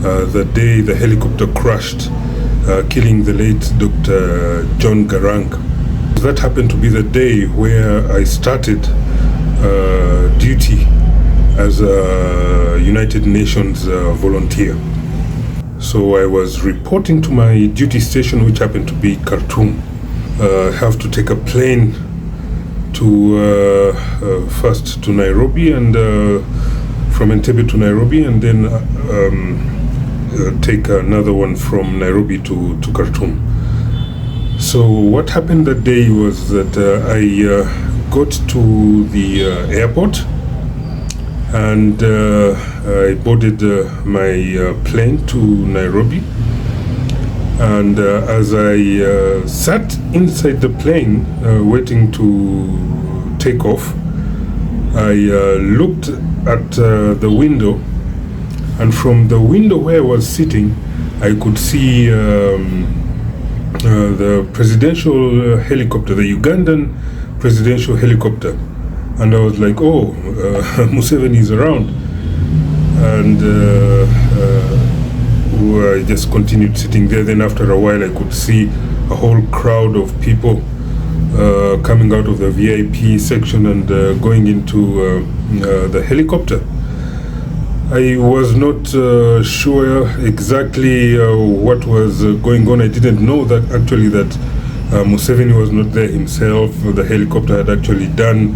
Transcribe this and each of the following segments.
the day the helicopter crashed, killing the late Dr. John Garang. That happened to be the day where I started duty as a United Nations volunteer. So I was reporting to my duty station, which happened to be Khartoum. I have to take a plane to first to Nairobi, and from Entebbe to Nairobi, and then take another one from Nairobi to Khartoum. So what happened that day was that I got to the airport, and I boarded my plane to Nairobi. And as I sat inside the plane waiting to take off, I looked at the window, and from the window where I was sitting, I could see the presidential helicopter, the Ugandan presidential helicopter. And I was like, oh, Museveni is around. And I just continued sitting there. Then after a while, I could see a whole crowd of people coming out of the VIP section and going into the helicopter. I was not sure exactly what was going on. I didn't know that actually that Museveni was not there himself. The helicopter had actually done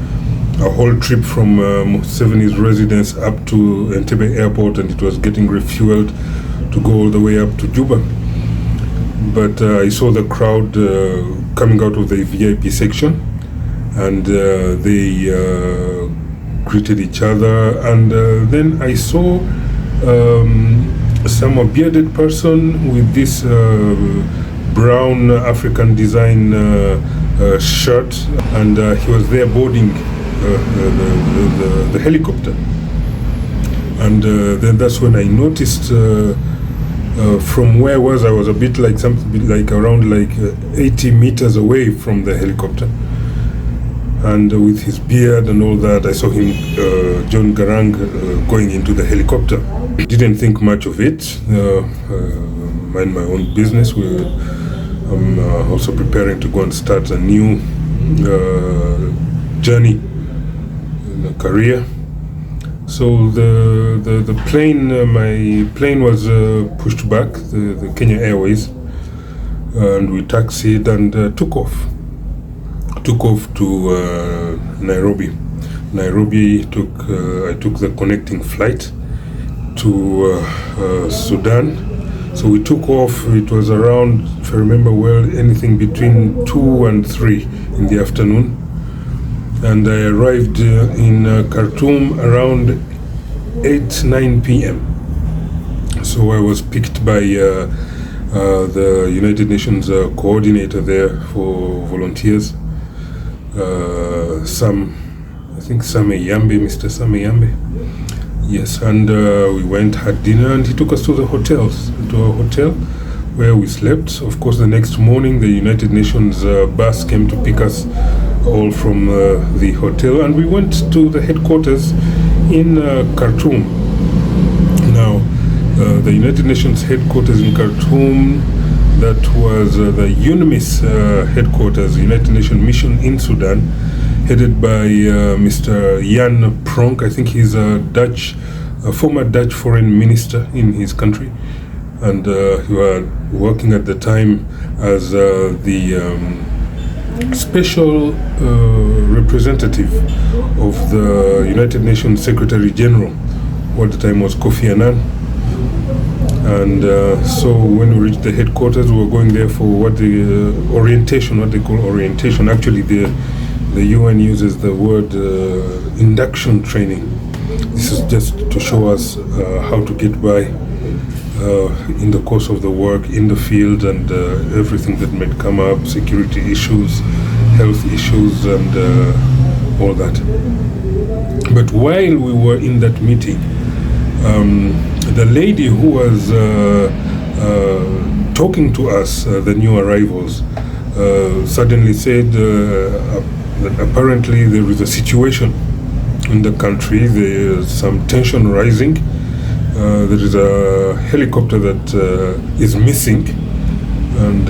a whole trip from Museveni's residence up to Entebbe airport, and it was getting refueled to go all the way up to Juba. But I saw the crowd coming out of the VIP section, and they greeted each other, and then I saw some bearded person with this brown African design shirt, and he was there boarding the helicopter. And then that's when I noticed from where I was a bit like something like around like 80 meters away from the helicopter. And with his beard and all that, I saw him, John Garang, going into the helicopter. Didn't think much of it, mind my own business. I'm also preparing to go and start a new journey in a career. So the plane, my plane was pushed back, the Kenya Airways, and we taxied and took off to Nairobi. I took the connecting flight to Sudan. So we took off. It was around, if I remember well, anything between 2 and 3 in the afternoon. And I arrived in Khartoum around 8-9 p.m. So I was picked by the United Nations coordinator there for volunteers, Mr. Same Yambe. Yes, and we went, had dinner, and he took us to our hotel where we slept. Of course, the next morning, the United Nations bus came to pick us all from the hotel, and we went to the headquarters in Khartoum. Now, the United Nations headquarters in Khartoum, that was the UNMISS headquarters, United Nations Mission in Sudan, headed by Mr. Jan Pronk. I think he's a former Dutch foreign minister in his country, and he was working at the time as the special representative of the United Nations Secretary General, who at the time was Kofi Annan. And so when we reached the headquarters, we were going there for what they call orientation. Actually, the UN uses the word induction training. This is just to show us how to get by in the course of the work in the field, and everything that might come up, security issues, health issues, and all that. But while we were in that meeting, the lady who was talking to us, the new arrivals, suddenly said that apparently there is a situation in the country. There's some tension rising, there is a helicopter that is missing, and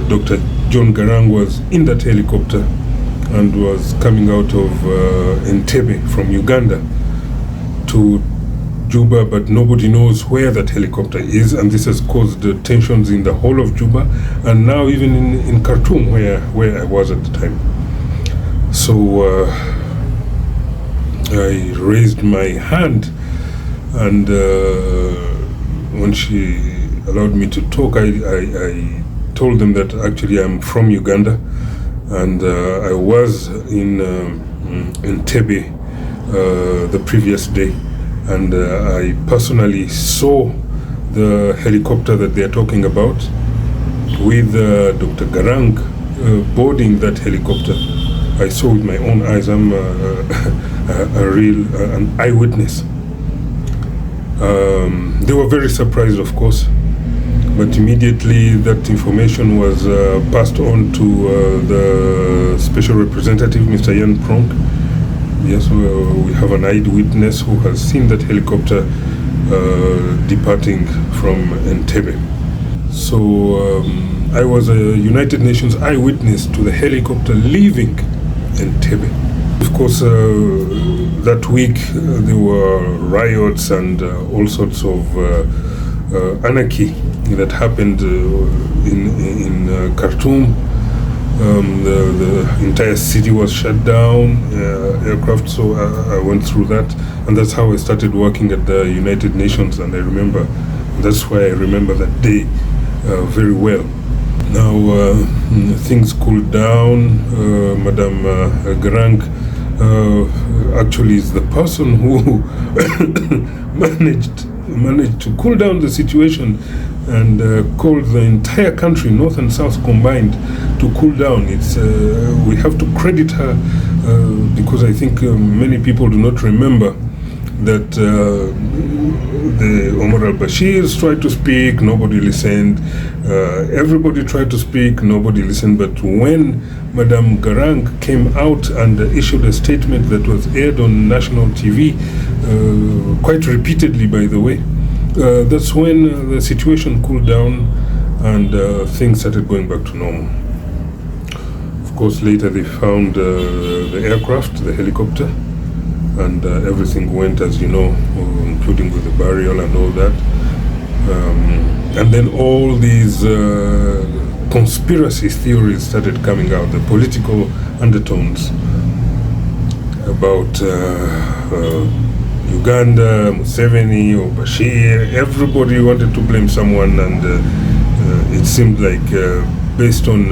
Dr. John Garang was in that helicopter and was coming out of Entebbe from Uganda to Juba, but nobody knows where that helicopter is, and this has caused tensions in the whole of Juba, and now even in Khartoum, where I was at the time. So I raised my hand, and when she allowed me to talk, I told them that actually I'm from Uganda, and I was in Entebbe the previous day, and I personally saw the helicopter that they are talking about with Dr. Garang boarding that helicopter. I saw with my own eyes. I'm an eyewitness. They were very surprised, of course, but immediately that information was passed on to the special representative, Mr. Yan Pronk. Yes, we have an eyewitness who has seen that helicopter departing from Entebbe. So I was a United Nations eyewitness to the helicopter leaving Entebbe. Of course, that week there were riots and all sorts of anarchy that happened in Khartoum. The entire city was shut down, aircraft, so I went through that, and that's how I started working at the United Nations, and that's why I remember that day very well. Now things cooled down. Madam Garang actually is the person who managed to cool down the situation and called the entire country, North and South combined, to cool down. We have to credit her because I think many people do not remember that the Omar al-Bashir tried to speak, nobody listened. Everybody tried to speak, nobody listened. But when Madam Garang came out and issued a statement that was aired on national TV, quite repeatedly, by the way, that's when the situation cooled down and things started going back to normal. Of course, later they found the aircraft, the helicopter, and everything went as you know, including with the burial and all that. And then all these conspiracy theories started coming out, the political undertones about Uganda, Museveni, or Bashir. Everybody wanted to blame someone, and it seemed like based on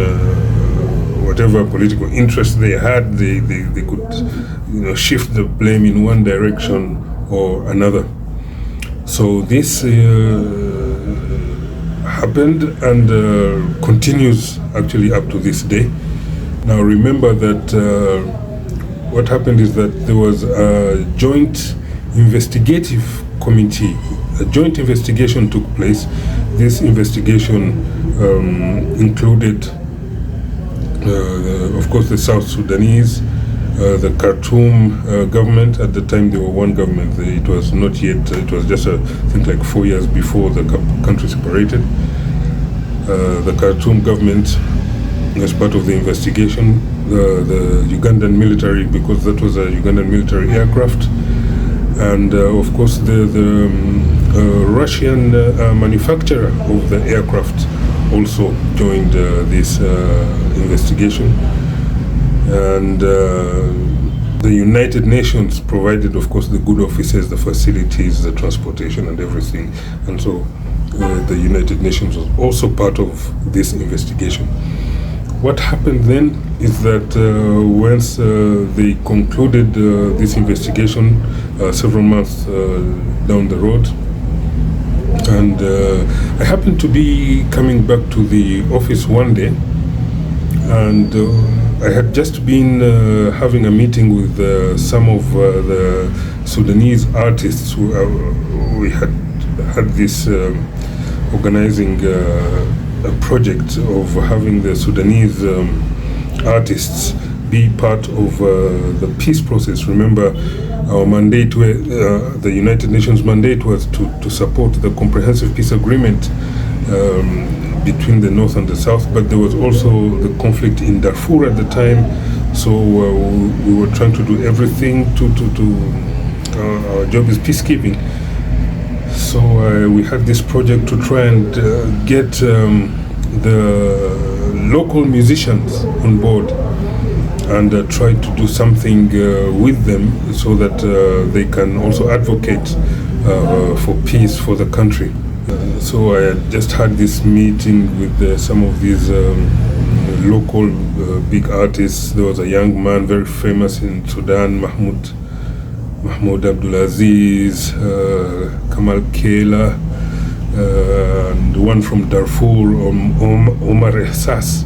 whatever political interest they had, they could shift the blame in one direction or another. So this happened and continues actually up to this day. Now remember that what happened is that there was a joint investigative committee. A joint investigation took place. This investigation included, of course, the South Sudanese, the Khartoum government. At the time, they were one government. It was not yet. It was just, I think, like 4 years before the country separated. The Khartoum government, as part of the investigation, the Ugandan military, because that was a Ugandan military aircraft, and of course the Russian manufacturer of the aircraft also joined this investigation, and the United Nations provided, of course, the good offices, the facilities, the transportation and everything, and so the United Nations was also part of this investigation. What happened then is that once they concluded this investigation several months down the road, and I happened to be coming back to the office one day, and I had just been having a meeting with some of the Sudanese artists. We had this organizing a project of having the Sudanese artists be part of the peace process. Remember, our mandate, the United Nations mandate was to support the comprehensive peace agreement between the North and the South, but there was also the conflict in Darfur at the time, so we were trying to do everything our job is peacekeeping. So we had this project to try and get the local musicians on board and try to do something with them so that they can also advocate for peace for the country. So I had just had this meeting with some of these local big artists. There was a young man very famous in Sudan, Mahmoud Abdulaziz, Kamal Kela, and one from Darfur, Omar Ihsas,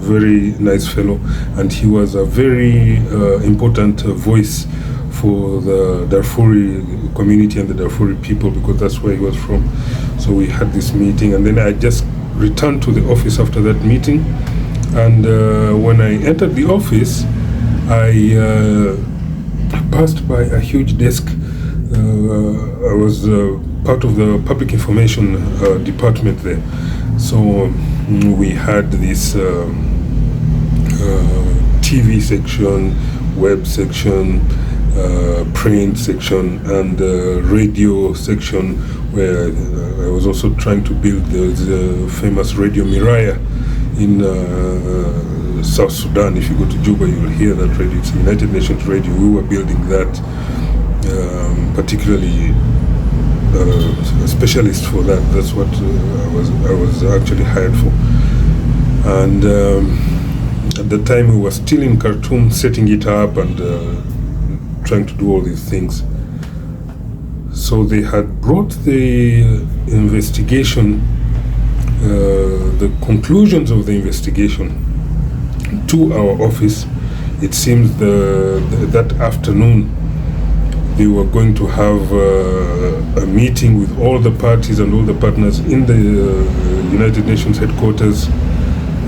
very nice fellow, and he was a very important voice for the Darfuri community and the Darfuri people, because that's where he was from. So we had this meeting, and then I just returned to the office after that meeting, and when I entered the office, I passed by a huge desk. I was part of the public information department there. So we had this TV section, web section, print section, and radio section, where I was also trying to build the famous Radio Miraya in South Sudan. If you go to Juba, you will hear that radio. It's a United Nations radio. We were building that, particularly a specialist for that. That's what I was actually hired for. And at the time, we were still in Khartoum, setting it up and trying to do all these things. So they had brought the investigation, the conclusions of the investigation, to our office. It seems that afternoon they were going to have a meeting with all the parties and all the partners in the United Nations headquarters,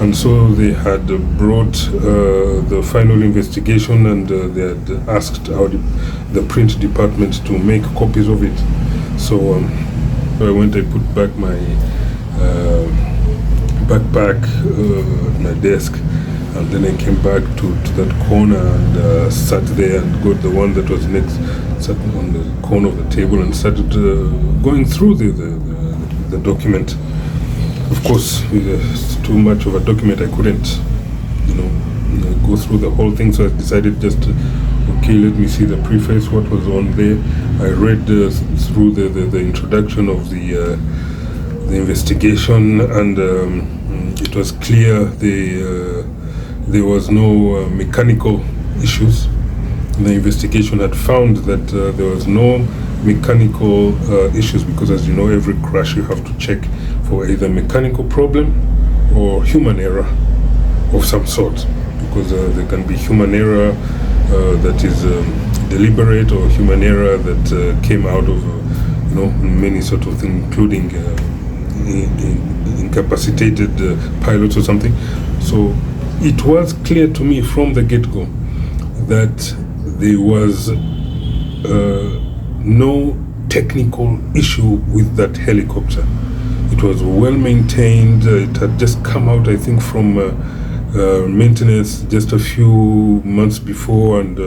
and so they had brought the final investigation, and they had asked the print department to make copies of it. So I went, I put back my backpack at my desk, and then I came back to that corner and sat there and got the one that was next, sat on the corner of the table and started going through the document. Of course, it's too much of a document. I couldn't, go through the whole thing, so I decided just okay, let me see the preface, what was on there. I read through the introduction of the investigation, and it was clear there was no mechanical issues. The investigation had found that there was no mechanical issues, because, as you know, every crash you have to check for either mechanical problem or human error of some sort, because there can be human error that is deliberate, or human error that came out of many sort of things, including incapacitated pilots or something. So it was clear to me from the get-go that there was no technical issue with that helicopter. It was well maintained. It had just come out, I think, from maintenance just a few months before, and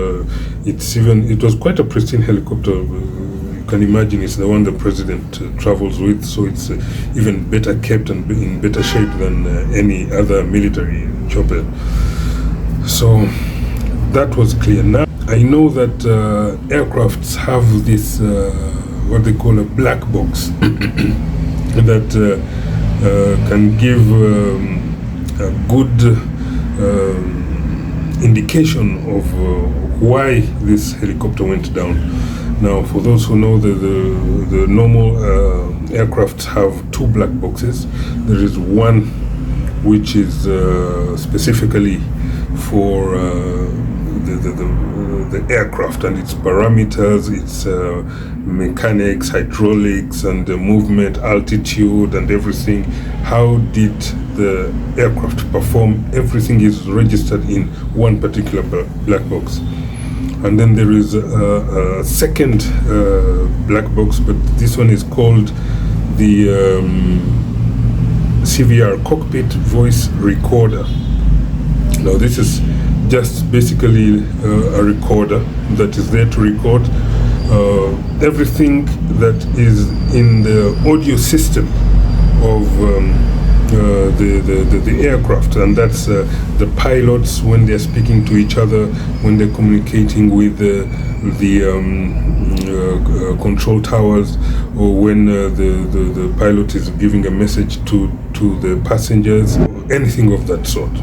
it was quite a pristine helicopter. You can imagine it's the one the president travels with, so it's even better kept and in better shape than any other military chopper. So that was clear. Now I know that aircrafts have this what they call a black box that can give a good indication of why this helicopter went down. Now, for those who know, the normal aircrafts have two black boxes. There is one which is specifically for the aircraft and its parameters, its mechanics, hydraulics, and the movement, altitude, and everything. How did the aircraft perform? Everything is registered in one particular black box. And then there is a second black box, but this one is called the CVR, Cockpit Voice Recorder. Now this is just basically a recorder that is there to record everything that is in the audio system of the aircraft, and that's the pilots when they're speaking to each other, when they're communicating with the control towers, or when the pilot is giving a message to the passengers, anything of that sort.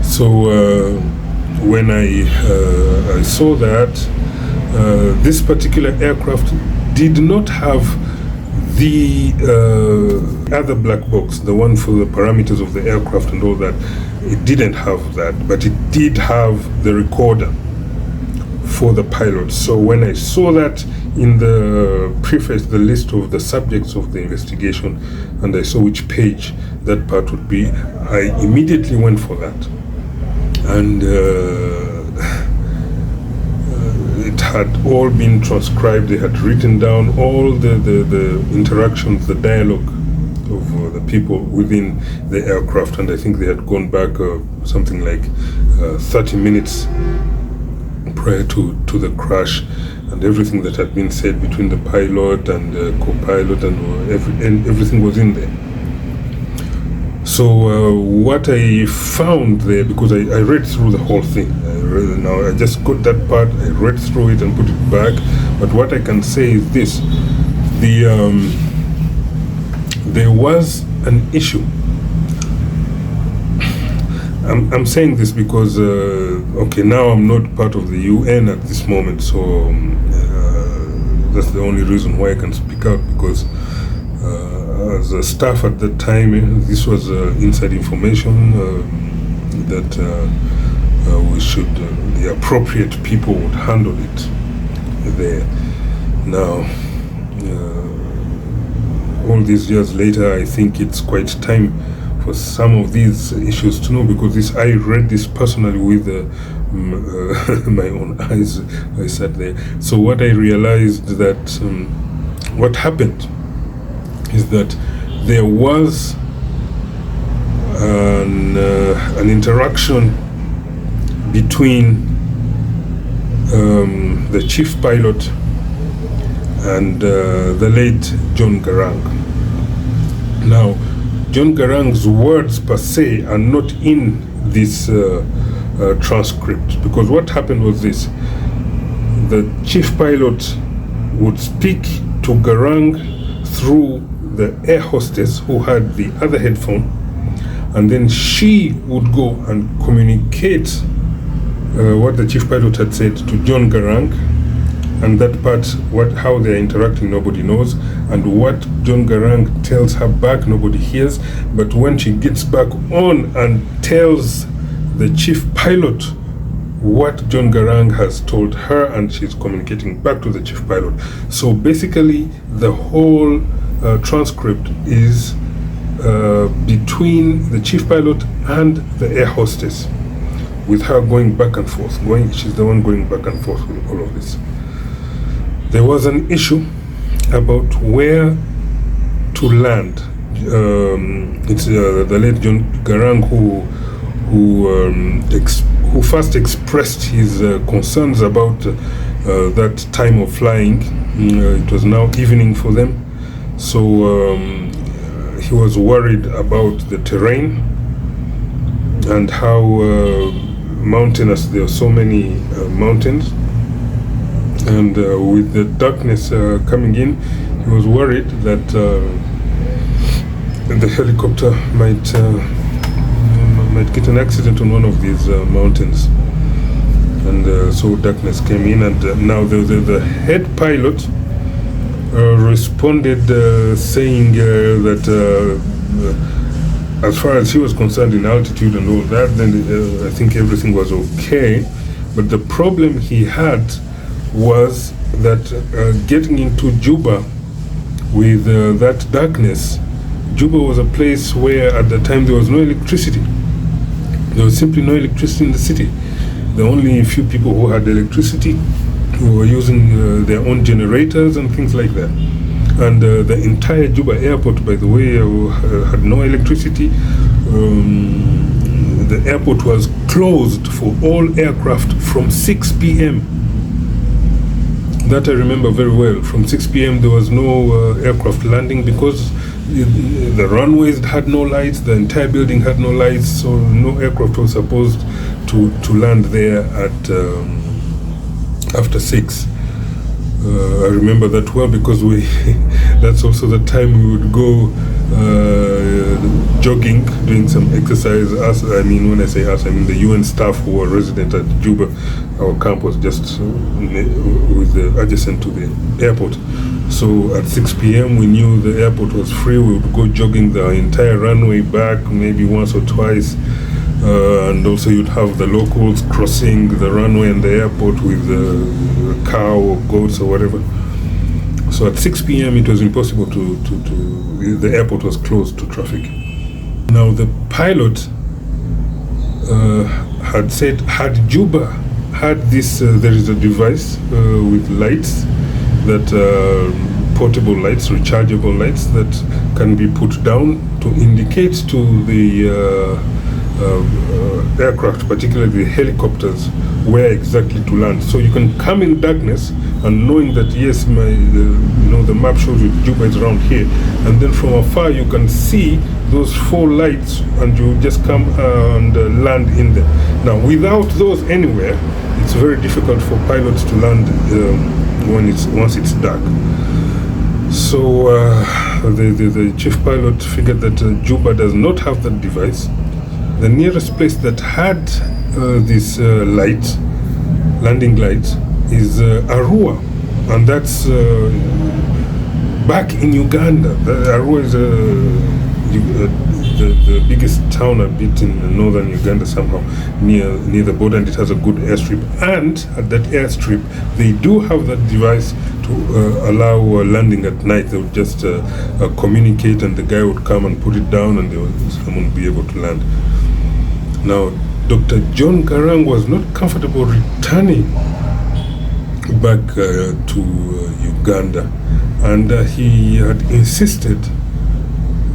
So when I saw that this particular aircraft did not have the other black box, the one for the parameters of the aircraft and all that, it didn't have that, but it did have the recorder for the pilots. So when I saw that in the preface, the list of the subjects of the investigation, and I saw which page that part would be, I immediately went for that. And it had all been transcribed. They had written down all the interactions, the dialogue of the people within the aircraft, and I think they had gone back something like 30 minutes prior to the crash, and everything that had been said between the pilot and co-pilot, and everything was in there. So what I found there, because I read through the whole thing, now I just got that part, I read through it and put it back, but what I can say is this: there was an issue. I'm saying this because okay, now I'm not part of the UN at this moment, so that's the only reason why I can speak out, because as a staff at that time, this was inside information that we should, the appropriate people would handle it there. Now, all these years later, I think it's quite time for some of these issues to know, because I read this personally with my own eyes. I sat there. So what I realized that what happened is that there was an interaction between the chief pilot and the late John Garang. Now, John Garang's words per se are not in this transcript, because what happened was this: the chief pilot would speak to Garang through the air hostess who had the other headphone, and then she would go and communicate what the chief pilot had said to John Garang, and that part, how they're interacting, nobody knows, and what John Garang tells her back, nobody hears. But when she gets back on and tells the chief pilot what John Garang has told her, and she's communicating back to the chief pilot. So basically the whole transcript is between the chief pilot and the air hostess, with her going back and forth. She's the one going back and forth with all of this. There was an issue about where to land. It's the late John Garang who first expressed his concerns about that time of flying. It was now evening for them. So he was worried about the terrain and how mountainous, there are so many mountains, and with the darkness coming in, he was worried that the helicopter might get an accident on one of these mountains. And so darkness came in, and now the head pilot responded saying that as far as he was concerned in altitude and all that, then I think everything was okay. But the problem he had was that getting into Juba with that darkness, Juba was a place where at the time there was no electricity. There was simply no electricity in the city. The only few people who had electricity who were using their own generators and things like that. And the entire Juba airport, by the way, had no electricity. The airport was closed for all aircraft from 6 p.m. That I remember very well. From 6 p.m. there was no aircraft landing because the runways had no lights, the entire building had no lights, so no aircraft was supposed to land there at after 6. I remember that well because that's also the time we would go jogging, doing some exercise. When I say us, I mean the UN staff who were resident at Juba. Our camp was just adjacent to the airport. So at 6 p.m. we knew the airport was free. We would go jogging the entire runway back, maybe once or twice. And also you'd have the locals crossing the runway and the airport with a cow or goats or whatever. So at 6 p.m. it was impossible the airport was closed to traffic. Now the pilot had said, had Juba had this, there is a device with lights that portable lights, rechargeable lights that can be put down to indicate to the aircraft, particularly the helicopters, where exactly to land. So you can come in darkness and knowing that yes, the map shows you Juba is around here, and then from afar you can see those 4 lights, and you just come and land in there. Now, without those anywhere, it's very difficult for pilots to land once it's dark. So the chief pilot figured that Juba does not have that device. The nearest place that had this landing light, is Arua, and that's back in Uganda. Arua is the biggest town a bit in northern Uganda, somehow near the border, and it has a good airstrip. And at that airstrip, they do have that device to allow landing at night. They would just communicate, and the guy would come and put it down, and someone would be able to land. Now, Dr. John Garang was not comfortable returning back to Uganda, and he had insisted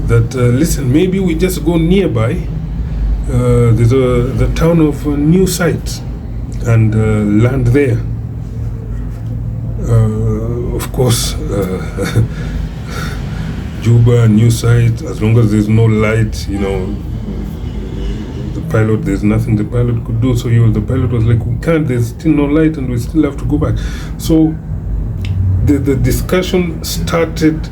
that listen, maybe we just go nearby. There's the town of New Site, and land there. Of course, Juba, New Site, as long as there's no light, pilot, there's nothing the pilot could do. So the pilot was like, we can't, there's still no light and we still have to go back. So the discussion started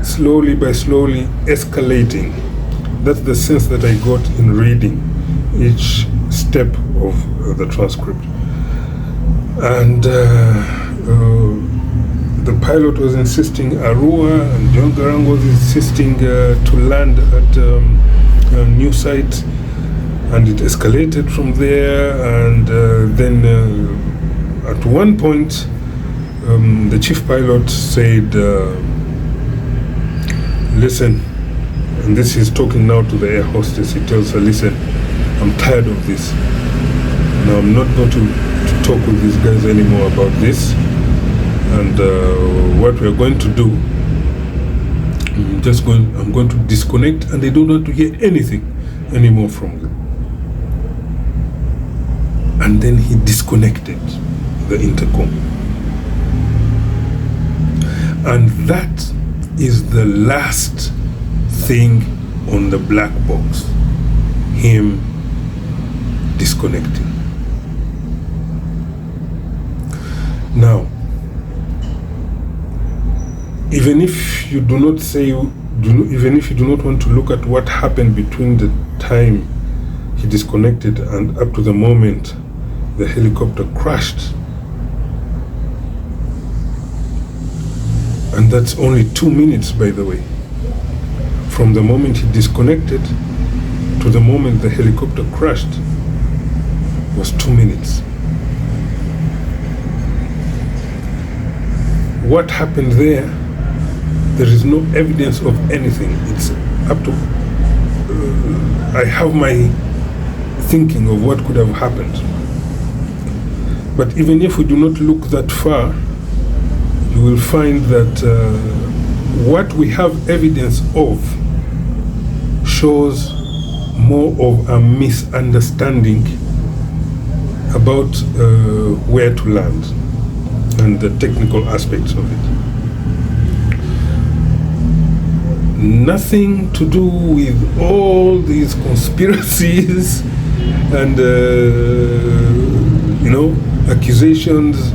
slowly escalating. That's the sense that I got in reading each step of the transcript. And the pilot was insisting Arua, and John Garang was insisting to land at New Site. And it escalated from there, and then at one point the chief pilot said, listen, and this is talking now to the air hostess. He tells her, listen, I'm tired of this. Now I'm not going to talk with these guys anymore about this, and what we're going to do, I'm going to disconnect, and I don't want to hear anything anymore from them. And then he disconnected the intercom. And that is the last thing on the black box, him disconnecting. Now, even if you do not want to look at what happened between the time he disconnected and up to the moment the helicopter crashed, and that's only 2 minutes, by the way, from the moment he disconnected to the moment the helicopter crashed was 2 minutes. What happened there? There is no evidence of anything. It's up to I have my thinking of what could have happened. But even if we do not look that far, you will find that what we have evidence of shows more of a misunderstanding about where to land and the technical aspects of it. Nothing to do with all these conspiracies and accusations.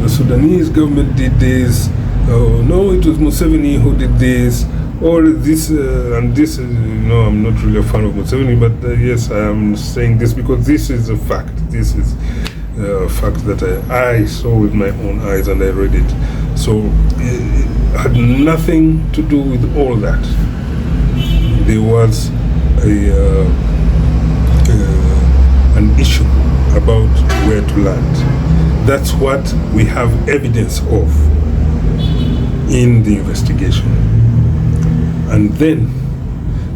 The Sudanese government did this. No, it was Museveni who did this. Or this and this. I'm not really a fan of Museveni, but yes, I am saying this because this is a fact. This is a fact that I saw with my own eyes and I read it. So it had nothing to do with all that. There was an issue about where to land. That's what we have evidence of in the investigation. And then,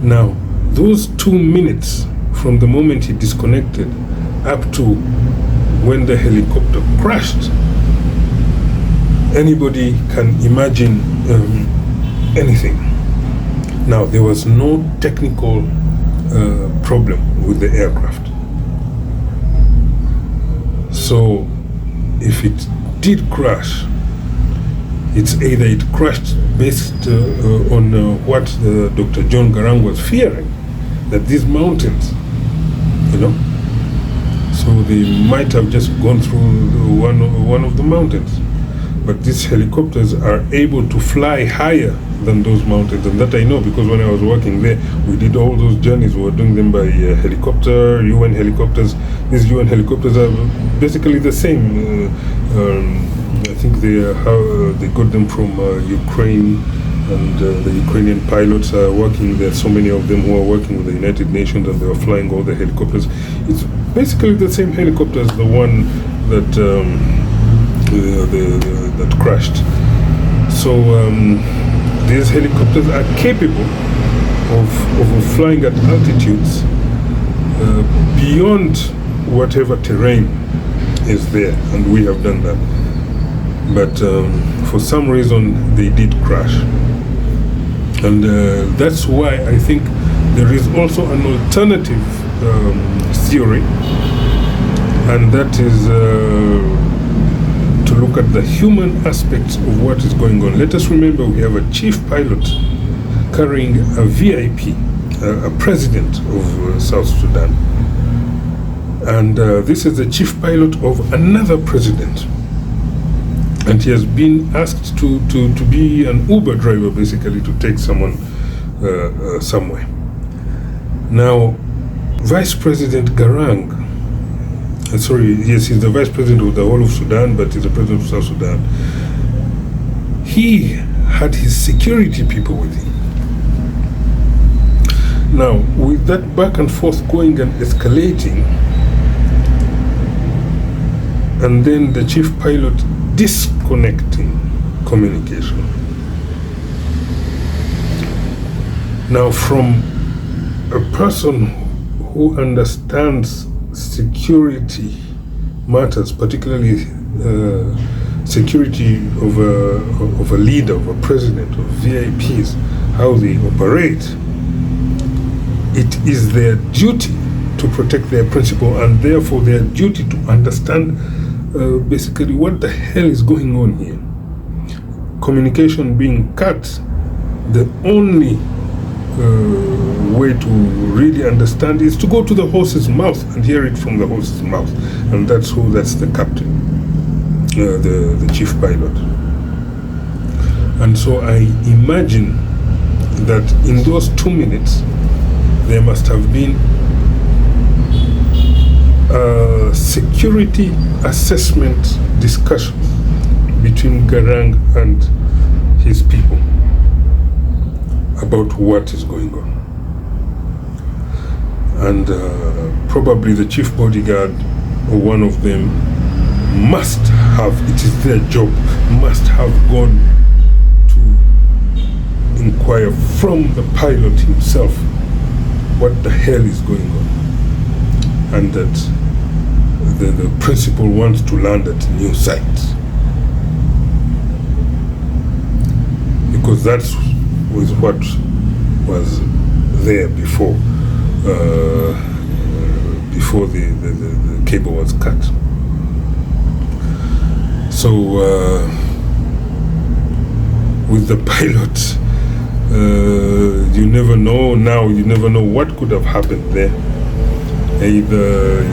now, those 2 minutes from the moment he disconnected up to when the helicopter crashed, anybody can imagine anything. Now, there was no technical problem with the aircraft. So, if it did crash, it's either it crashed based on what Dr. John Garang was fearing, that these mountains, so they might have just gone through one of the mountains. But these helicopters are able to fly higher than those mountains, and that I know because when I was working there, we did all those journeys. We were doing them by helicopter, UN helicopters. These UN helicopters are basically the same. I think they got them from Ukraine, and the Ukrainian pilots are working there. So many of them who are working with the United Nations, and they were flying all the helicopters. It's basically the same helicopter as the one that that crashed. So these helicopters are capable of flying at altitudes beyond whatever terrain is there, and we have done that. But for some reason they did crash, and that's why I think there is also an alternative theory, and that is to look at the human aspects of what is going on. Let us remember we have a chief pilot carrying a VIP, a president of South Sudan, and this is the chief pilot of another president. And he has been asked to be an Uber driver, basically, to take someone somewhere. Now, Vice President Garang, he's the Vice President of the whole of Sudan, but he's the President of South Sudan. He had his security people with him. Now, with that back and forth going and escalating, and then the chief pilot disconnecting communication. Now, from a person who understands security matters, particularly security of a leader, of a president, of VIPs, how they operate, it is their duty to protect their principle, and therefore their duty to understand basically what the hell is going on here. Communication being cut, the only way to really understand is to go to the horse's mouth and hear it from the horse's mouth, and that's the captain, the chief pilot. And so I imagine that in those 2 minutes there must have been a security assessment discussion between Garang and his people about what is going on. And probably the chief bodyguard or one of them must have, it is their job, must have gone to inquire from the pilot himself what the hell is going on, and that the principal wants to land at new sites, because that was what was there before the cable was cut. So with the pilot, you never know. Now you never know what could have happened there. Either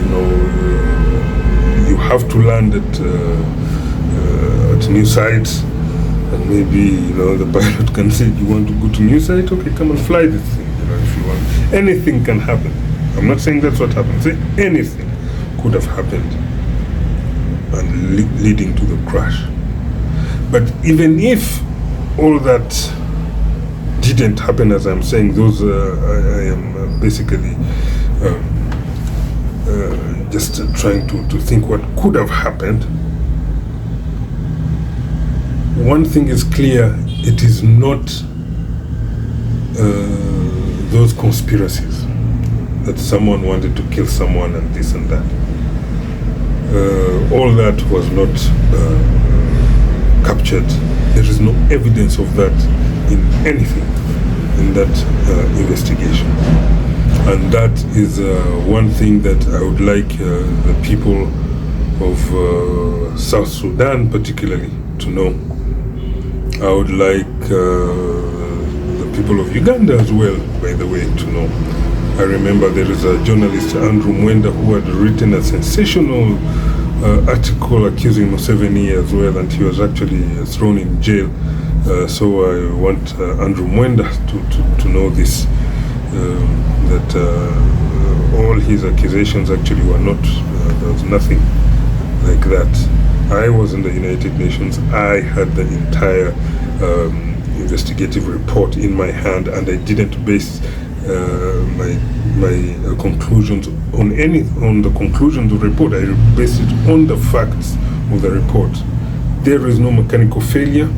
you have to land at new sites, and maybe the pilot can say, "You want to go to new site? Okay, come and fly this thing." If you want, anything can happen. I'm not saying that's what happened. Anything could have happened, and leading to the crash. But even if all that didn't happen, as I'm saying, those I am basically just trying to think what could have happened. One thing is clear: it is not those conspiracies that someone wanted to kill someone and this and that. All that was not captured. There is no evidence of that in anything in that investigation. And that is one thing that I would like the people of South Sudan particularly to know. I would like the people of Uganda as well, by the way, to know. I remember there is a journalist, Andrew Mwenda, who had written a sensational article accusing Museveni as well, and he was actually thrown in jail. So I want Andrew Mwenda to know this, that all his accusations actually were not, there was nothing like that. I was in the United Nations. I had the entire investigative report in my hand, and I didn't base my conclusions on the conclusions of the report. I based it on the facts of the report. There is no mechanical failure,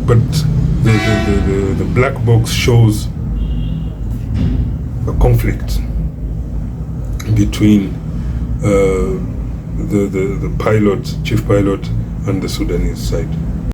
but the black box shows a conflict between the pilot, chief pilot, and the Sudanese side.